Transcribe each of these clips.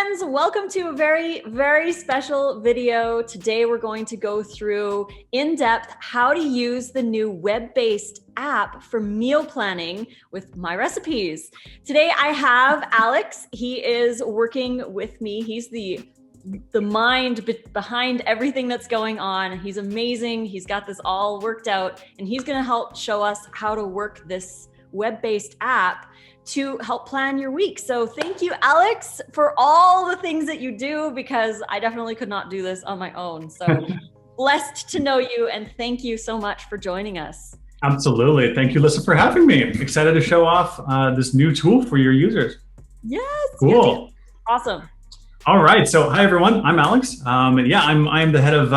friends, welcome to a very, very special video. Today we're going to go through in depth how to use the new web-based app for meal planning with My Recipes. Today I have Alex. He is working with me. He's the mind behind everything that's going on. He's amazing. He's got this all worked out, and he's going to help show us how to work this web-based app to help plan your week. So thank you, Alex, for all the things that you do, because I definitely could not do this on my own. So blessed to know you, and thank you so much for joining us. Absolutely. Thank you, Lissa, for having me. Excited to show off this new tool for your users. Yes. Cool. Awesome. All right. So hi, everyone. I'm Alex. I'm the head of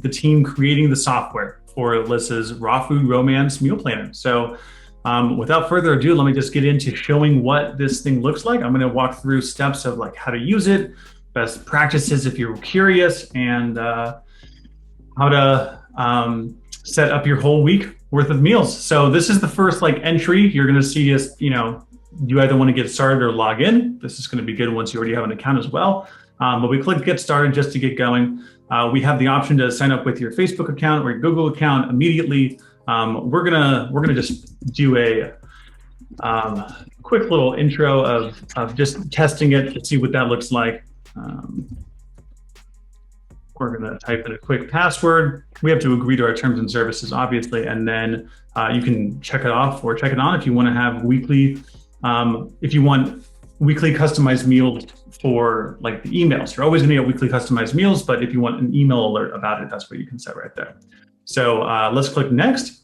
the team creating the software for Lissa's Raw Food Romance Meal Planner. So without further ado, let me just get into showing what this thing looks like. I'm going to walk through steps of like how to use it, best practices if you're curious, and how to set up your whole week worth of meals. So this is the first like entry. You're going to see is, you either want to get started or log in. This is going to be good once you already have an account as well. But we click get started just to get going. We have the option to sign up with your Facebook account or your Google account immediately. We're gonna just do a quick little intro of just testing it to see what that looks like. We're gonna type in a quick password. We have to agree to our terms and services, obviously, and then you can check it off or check it on if you want to have weekly. If you want weekly customized meals for like the emails, you're always gonna get weekly customized meals, but if you want an email alert about it, that's what you can set right there. So let's click next.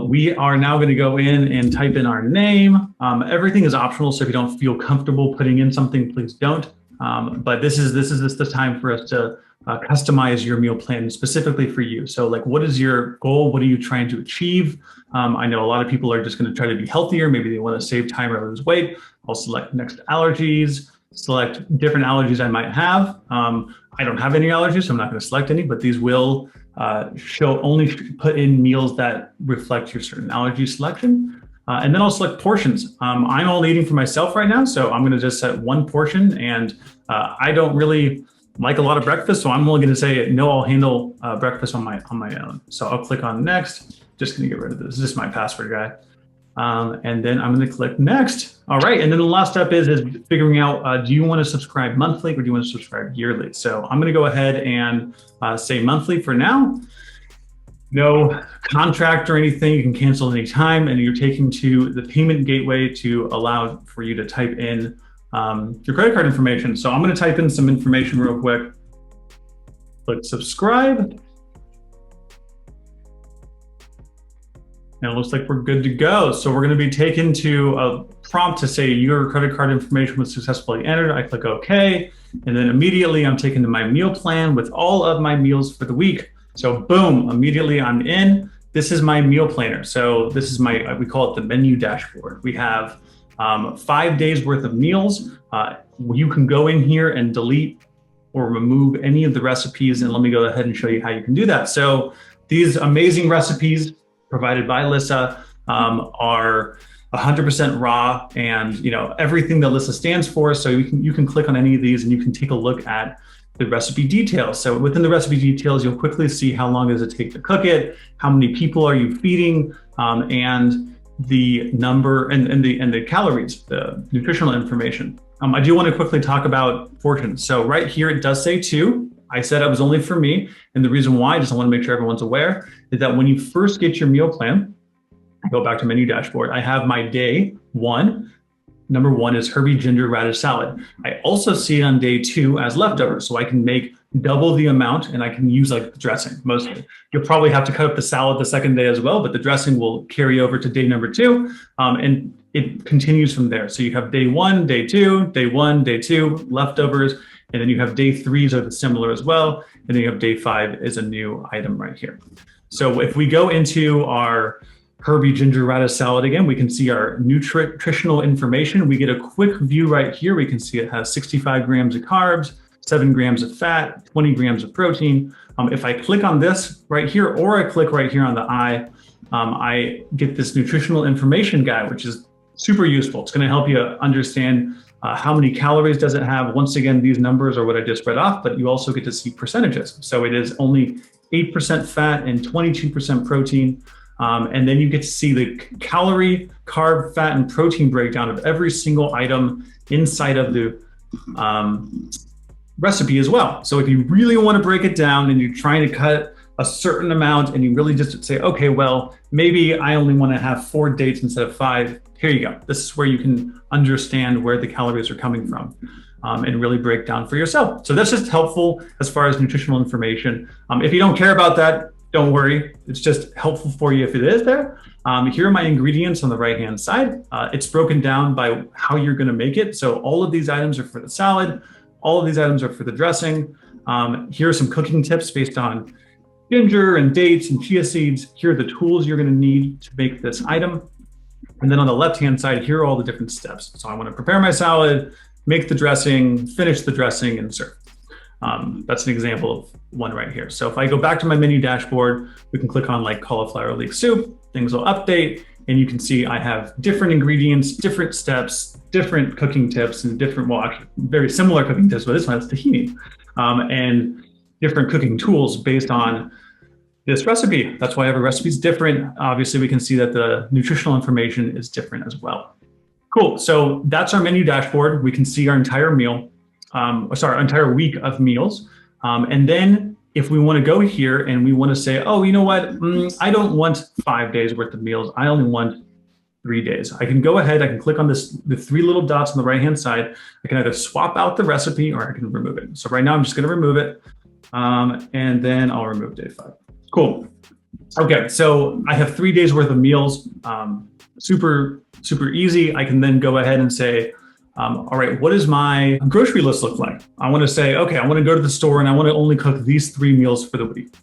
We are now going to go in and type in our name. Everything is optional, so if you don't feel comfortable putting in something, please don't. But this is the time for us to customize your meal plan specifically for you. So like, what is your goal? What are you trying to achieve? I know a lot of people are just going to try to be healthier. Maybe they want to save time or lose weight. I'll select next allergies, select different allergies I might have. I don't have any allergies, so I'm not going to select any, but these will only put in meals that reflect your certain allergy selection. And then I'll select portions. I'm only eating for myself right now, so I'm going to just set one portion, and I don't really like a lot of breakfast, so I'm only going to say no, I'll handle breakfast on my own. So I'll click on next. Just going to get rid of this. This is my password guy. And then I'm going to click next. All right. And then the last step is figuring out, do you want to subscribe monthly or do you want to subscribe yearly? So I'm going to go ahead and say monthly for now. No contract or anything. You can cancel anytime, and you're taken to the payment gateway to allow for you to type in your credit card information. So I'm going to type in some information real quick. Click subscribe. And it looks like we're good to go. So we're going to be taken to a prompt to say your credit card information was successfully entered. I click OK. And then immediately I'm taken to my meal plan with all of my meals for the week. So boom, immediately I'm in. This is my meal planner. So this is we call it the menu dashboard. We have 5 days worth of meals. You can go in here and delete or remove any of the recipes. And let me go ahead and show you how you can do that. So these amazing recipes provided by Lissa are 100% raw, and everything that Lissa stands for. So you can click on any of these and you can take a look at the recipe details. So within the recipe details, you'll quickly see how long does it take to cook it, how many people are you feeding, and the number and the calories, the nutritional information. I do want to quickly talk about portions. So right here it does say 2. I said it was only for me. And the reason why, I just want to make sure everyone's aware, is that when you first get your meal plan, go back to menu dashboard, I have my day 1. Number 1 is Herbie ginger radish salad. I also see it on day 2 as leftovers. So I can make double the amount, and I can use like the dressing mostly. You'll probably have to cut up the salad the second day as well, but the dressing will carry over to day number 2. And it continues from there. So you have day 1, day 2, day 1, day 2, leftovers. And then you have day 3s are similar as well. And then you have day 5 is a new item right here. So if we go into our Herbie ginger radish salad again, we can see our nutritional information. We get a quick view right here. We can see it has 65 grams of carbs, 7 grams of fat, 20 grams of protein. If I click on this right here, or I click right here on the eye, I get this nutritional information guide, which is super useful. It's going to help you understand How many calories does it have? Once again, these numbers are what I just read off, but you also get to see percentages. So it is only 8% fat and 22% protein. And then you get to see the calorie, carb, fat, and protein breakdown of every single item inside of the recipe as well. So if you really want to break it down and you're trying to cut a certain amount and you really just say, okay, well, maybe I only want to have 4 dates instead of 5. Here you go. This is where you can understand where the calories are coming from and really break down for yourself. So that's just helpful as far as nutritional information. If you don't care about that, don't worry. It's just helpful for you if it is there. Here are my ingredients on the right-hand side. It's broken down by how you're going to make it. So all of these items are for the salad. All of these items are for the dressing. Here are some cooking tips based on ginger and dates and chia seeds. Here are the tools you're going to need to make this item. And then on the left-hand side, here are all the different steps. So I want to prepare my salad, make the dressing, finish the dressing, and serve. That's an example of one right here. So if I go back to my menu dashboard, we can click on like cauliflower leek soup, things will update, and you can see I have different ingredients, different steps, different cooking tips, and different, well, actually very similar cooking tips, but this one is tahini, and different cooking tools based on this recipe. That's why every recipe is different. Obviously, we can see that the nutritional information is different as well. Cool, so that's our menu dashboard. We can see our entire meal, our entire week of meals. And then if we want to go here and we want to say, oh, you know what? I don't want 5 days worth of meals. I only want 3 days. I can go ahead, I can click on the 3 little dots on the right-hand side. I can either swap out the recipe or I can remove it. So right now I'm just going to remove it. And then I'll remove day 5. Cool. Okay, so I have 3 days worth of meals. Super easy. I can then go ahead and say, all right, what does my grocery list look like? I want to say, okay, I want to go to the store and I want to only cook these 3 meals for the week.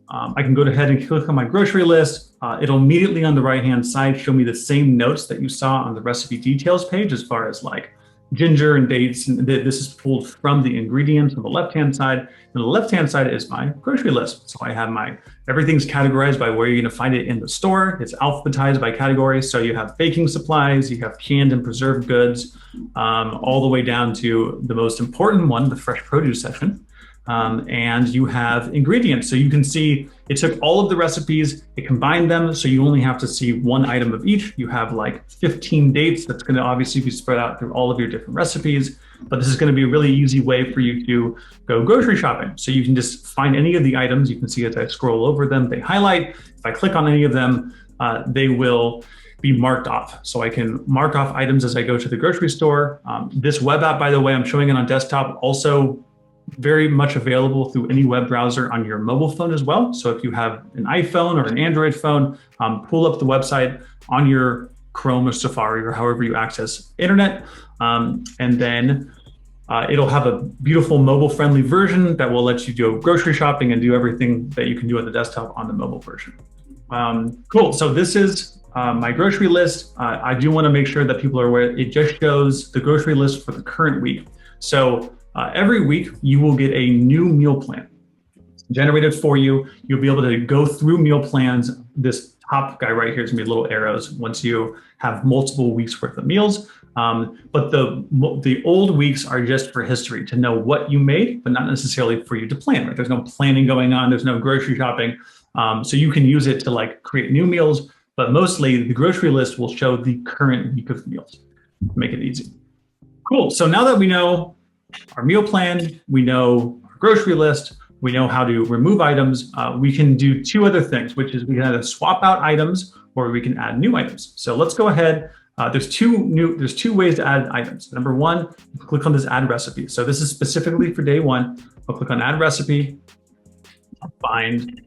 I can go ahead and click on my grocery list. It'll immediately on the right-hand side show me the same notes that you saw on the recipe details page as far as like ginger and dates. And this is pulled from the ingredients on the left-hand side. And the left-hand side is my grocery list. So I have everything's categorized by where you're going to find it in the store. It's alphabetized by category. So you have baking supplies, you have canned and preserved goods, all the way down to the most important one, the fresh produce section. And you have ingredients. So you can see it took all of the recipes, it combined them. So you only have to see one item of each. You have like 15 dates. That's going to obviously be spread out through all of your different recipes, but this is going to be a really easy way for you to go grocery shopping. So you can just find any of the items. You can see as I scroll over them, they highlight. If I click on any of them, they will be marked off. So I can mark off items as I go to the grocery store. This web app, by the way, I'm showing it on desktop, also very much available through any web browser on your mobile phone as well. So if you have an iPhone or an Android phone, pull up the website on your Chrome or Safari or however you access internet. And then it'll have a beautiful mobile-friendly version that will let you do grocery shopping and do everything that you can do on the desktop on the mobile version. Cool, so this is my grocery list. I do want to make sure that people are aware it just shows the grocery list for the current week. So every week you will get a new meal plan generated for you. You'll be able to go through meal plans. This top guy right here is going to be little arrows once you have multiple weeks worth of meals. But the old weeks are just for history, to know what you made, but not necessarily for you to plan, right? There's no planning going on. There's no grocery shopping. So you can use it to like create new meals, but mostly the grocery list will show the current week of meals. Make it easy. Cool. So now that we know our meal plan, we know our grocery list, we know how to remove items, we can do 2 other things, which is we can either swap out items or we can add new items. So let's go ahead. There's two ways to add items. Number 1, click on this add recipe. So this is specifically for day 1. I'll click on add recipe, I'll find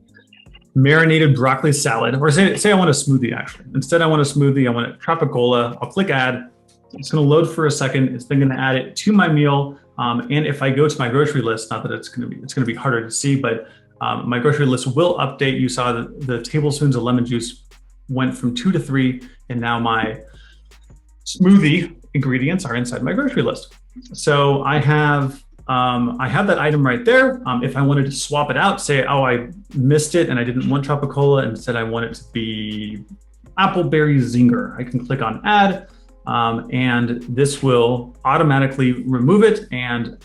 marinated broccoli salad, or say I want a smoothie actually. Instead I want a smoothie, I want a tropicola. I'll click add. It's going to load for a second. It's then going to add it to my meal. And if I go to my grocery list, not that it's going to be harder to see, but my grocery list will update. You saw that the tablespoons of lemon juice went from 2 to 3, and now my smoothie ingredients are inside my grocery list. So I have that item right there. If I wanted to swap it out, say, oh, I missed it and I didn't want tropicola, instead I want it to be appleberry zinger, I can click on add. and this will automatically remove it and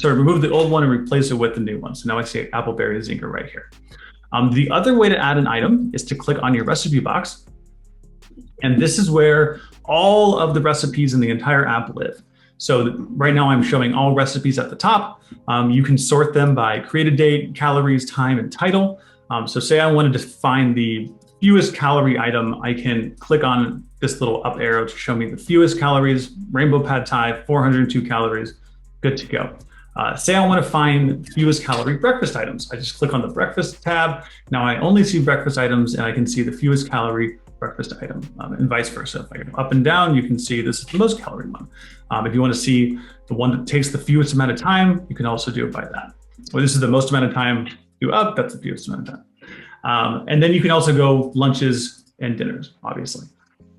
remove the old one and replace it with the new one. So now I see appleberry zinger right here. The other way to add an item is to click on your recipe box. And this is where all of the recipes in the entire app live. So right now I'm showing all recipes at the top. You can sort them by created date, calories, time, and title. So say I wanted to find the fewest calorie item, I can click on this little up arrow to show me the fewest calories, rainbow pad thai, 402 calories, good to go. Say I want to find fewest calorie breakfast items. I just click on the breakfast tab. Now I only see breakfast items and I can see the fewest calorie breakfast item, and vice versa. If I go up and down, you can see this is the most calorie one. If you want to see the one that takes the fewest amount of time, you can also do it by that. Well, this is the most amount of time, do up, that's the fewest amount of time. And then you can also go lunches and dinners, obviously.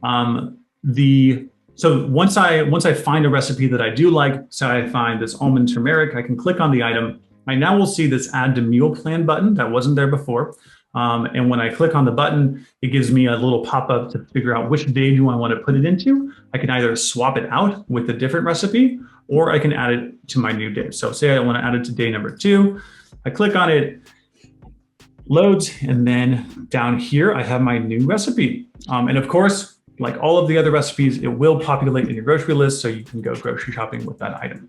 So once I find a recipe that I do like, say I find this almond turmeric, I can click on the item. I now will see this add to meal plan button that wasn't there before. And when I click on the button, it gives me a little pop-up to figure out which day do I want to put it into. I can either swap it out with a different recipe, or I can add it to my new day. So say I want to add it to day number 2. I click on it, loads, and then down here, I have my new recipe. And of course, like all of the other recipes, it will populate in your grocery list so you can go grocery shopping with that item.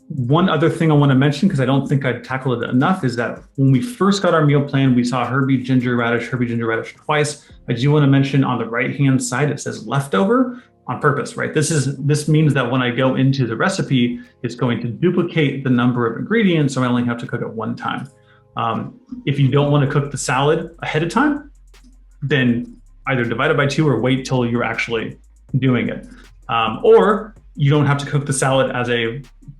One other thing I want to mention, because I don't think I tackled it enough, is that when we first got our meal plan, we saw Herbie ginger radish twice. I do want to mention on the right-hand side, it says leftover on purpose, right? This means that when I go into the recipe, it's going to duplicate the number of ingredients, so I only have to cook it one time. If you don't want to cook the salad ahead of time, then either divide it by 2 or wait till you're actually doing it. Or you don't have to cook the salad as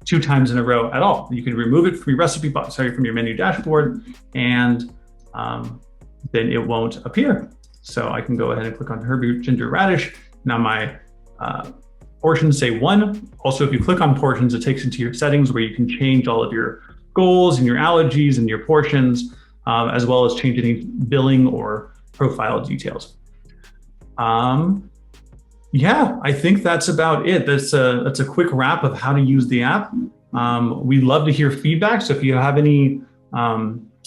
2 times in a row at all. You can remove it from your recipe box, from your menu dashboard, and then it won't appear. So I can go ahead and click on Herbie ginger radish. Now my portions say 1. Also, if you click on portions, it takes you to your settings where you can change all of your goals and your allergies and your portions, as well as change any billing or profile details. Yeah, I think that's about it. That's a quick wrap of how to use the app. We'd love to hear feedback. So if you have any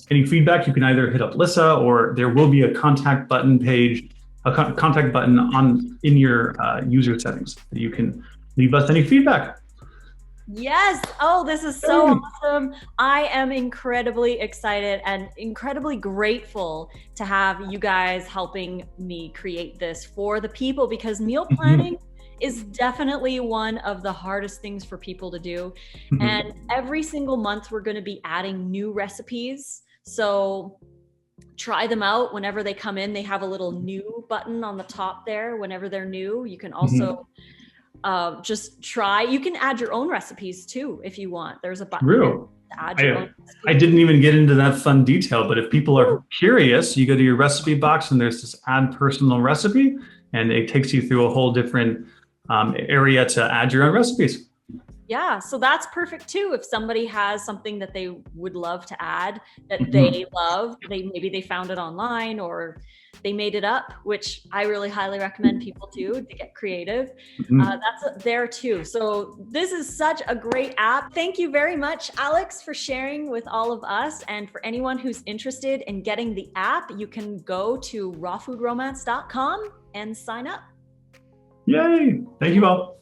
feedback, you can either hit up Lissa, or there will be a contact button page, a contact button in your user settings that you can leave us any feedback. Yes. Oh, this is so awesome. I am incredibly excited and incredibly grateful to have you guys helping me create this for the people, because meal planning is definitely one of the hardest things for people to do. And every single month we're going to be adding new recipes. So try them out whenever they come in. They have a little new button on the top there whenever they're new. You can also just try. You can add your own recipes too if you want. There's a button to add your own recipes. I didn't even get into that fun detail, but if people are curious, you go to your recipe box and there's this add personal recipe, and it takes you through a whole different area to add your own recipes. Yeah, so that's perfect too. If somebody has something that they would love to add that they love, maybe they found it online or they made it up, which I really highly recommend people do to get creative. That's there too. So this is such a great app. Thank you very much, Alex, for sharing with all of us. And for anyone who's interested in getting the app, you can go to rawfoodromance.com and sign up. Yay! Thank you all.